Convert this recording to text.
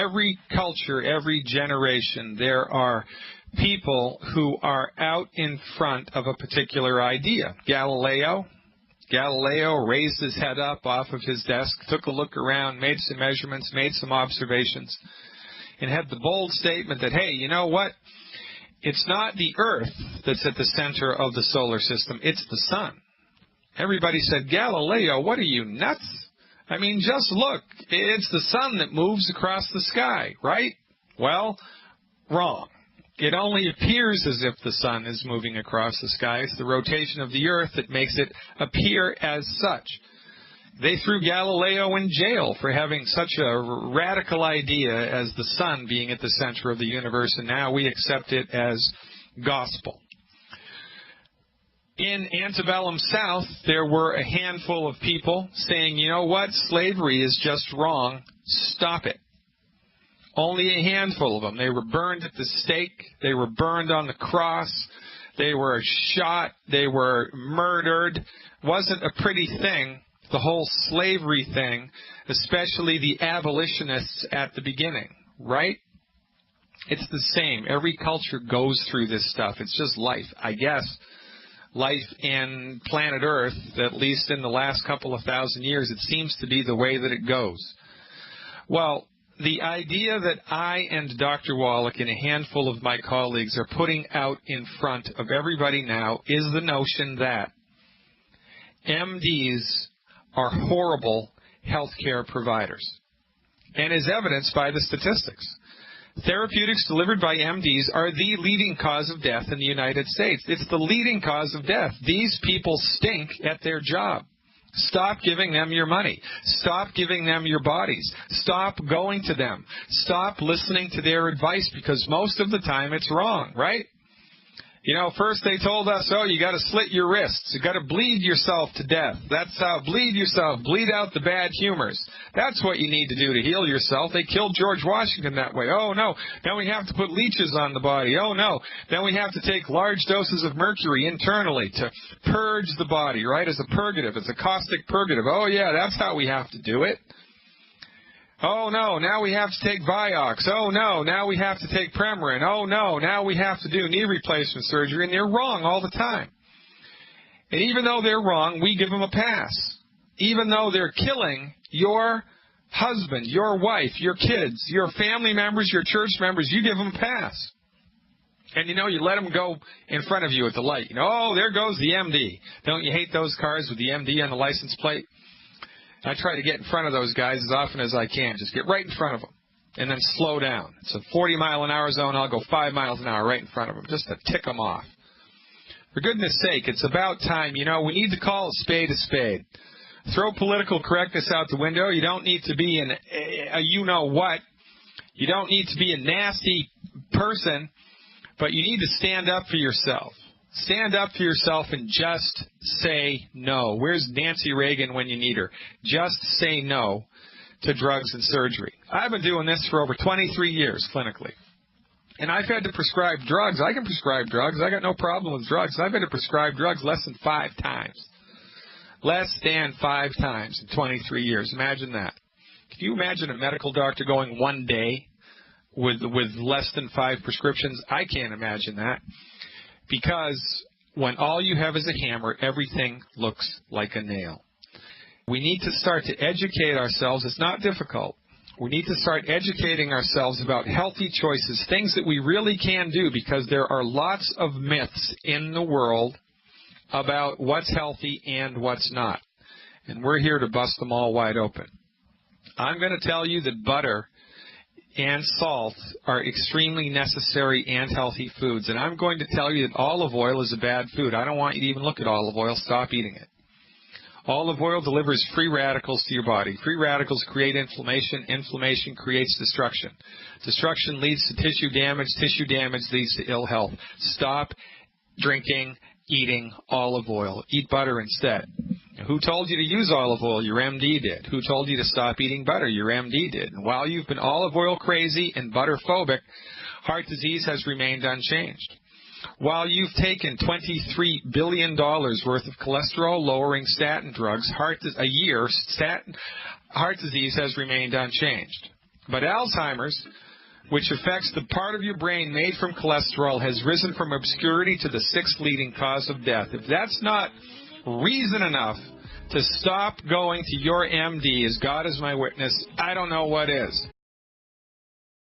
every culture, every generation, there are people who are out in front of a particular idea. Galileo raised his head up off of his desk, took a look around, made some measurements, made some observations, and had the bold statement that, hey, you know what? It's not the Earth that's at the center of the solar system, it's the sun. Everybody said, Galileo, what are you, nuts? I mean, just look, it's the sun that moves across the sky, right? Well, wrong. It only appears as if the sun is moving across the sky. It's the rotation of the Earth that makes it appear as such. They threw Galileo in jail for having such a radical idea as the sun being at the center of the universe, and now we accept it as gospel. In antebellum South, there were a handful of people saying, you know what, slavery is just wrong, stop it. Only a handful of them. They were burned at the stake. They were burned on the cross. They were shot. They were murdered. Wasn't a pretty thing, the whole slavery thing, especially the abolitionists at the beginning, right? It's the same. Every culture goes through this stuff. It's just life. I guess life in planet Earth, at least in the last couple of thousand years, it seems to be the way that it goes. Well, the idea that I and Dr. Wallach and a handful of my colleagues are putting out in front of everybody now is the notion that MDs are horrible healthcare providers, and is evidenced by the statistics. Therapeutics delivered by MDs are the leading cause of death in the United States. It's the leading cause of death. These people stink at their job. Stop giving them your money. Stop giving them your bodies. Stop going to them. Stop listening to their advice, because most of the time it's wrong, right? You know, first they told us, oh, you got to slit your wrists. You got to bleed yourself to death. That's how, bleed yourself. Bleed out the bad humors. That's what you need to do to heal yourself. They killed George Washington that way. Oh, no. Now we have to put leeches on the body. Oh, no. Then we have to take large doses of mercury internally to purge the body, right, as a purgative, as a caustic purgative. Oh, yeah, that's how we have to do it. Oh, no, now we have to take Vioxx. Oh, no, now we have to take Premarin. Oh, no, now we have to do knee replacement surgery. And they're wrong all the time. And even though they're wrong, we give them a pass. Even though they're killing your husband, your wife, your kids, your family members, your church members, you give them a pass. And, you know, you let them go in front of you at the light. You know, oh, there goes the MD. Don't you hate those cars with the MD on the license plate? I try to get in front of those guys as often as I can. Just get right in front of them and then slow down. It's a 40-mile-an-hour zone. I'll go 5 miles an hour right in front of them just to tick them off. For goodness sake, it's about time. You know, we need to call a spade a spade. Throw political correctness out the window. You don't need to be a you-know-what. You don't need to be a nasty person, but you need to stand up for yourself. Stand up for yourself and just say no. Where's Nancy Reagan when you need her? Just say no to drugs and surgery. I've been doing this for over 23 years clinically. And I've had to prescribe drugs. I can prescribe drugs. I got no problem with drugs. I've had to prescribe drugs less than 5 times. Less than 5 times in 23 years. Imagine that. Can you imagine a medical doctor going one day with less than 5 prescriptions? I can't imagine that. Because when all you have is a hammer, everything looks like a nail. We need to start to educate ourselves. It's not difficult. We need to start educating ourselves about healthy choices, things that we really can do, because there are lots of myths in the world about what's healthy and what's not. And we're here to bust them all wide open. I'm going to tell you that butter and salt are extremely necessary and healthy foods. And I'm going to tell you that olive oil is a bad food. I don't want you to even look at olive oil. Stop eating it. Olive oil delivers free radicals to your body. Free radicals create inflammation. Inflammation creates destruction. Destruction leads to tissue damage. Tissue damage leads to ill health. Stop drinking, eating olive oil. Eat butter instead. Who told you to use olive oil? Your MD did. Who told you to stop eating butter? Your MD did. And while you've been olive oil crazy and butter phobic, heart disease has remained unchanged. While you've taken $23 billion worth of cholesterol-lowering statin drugs heart disease has remained unchanged. But Alzheimer's, which affects the part of your brain made from cholesterol, has risen from obscurity to the 6th leading cause of death. If that's not reason enough to stop going to your MD, as God is my witness, I don't know what is.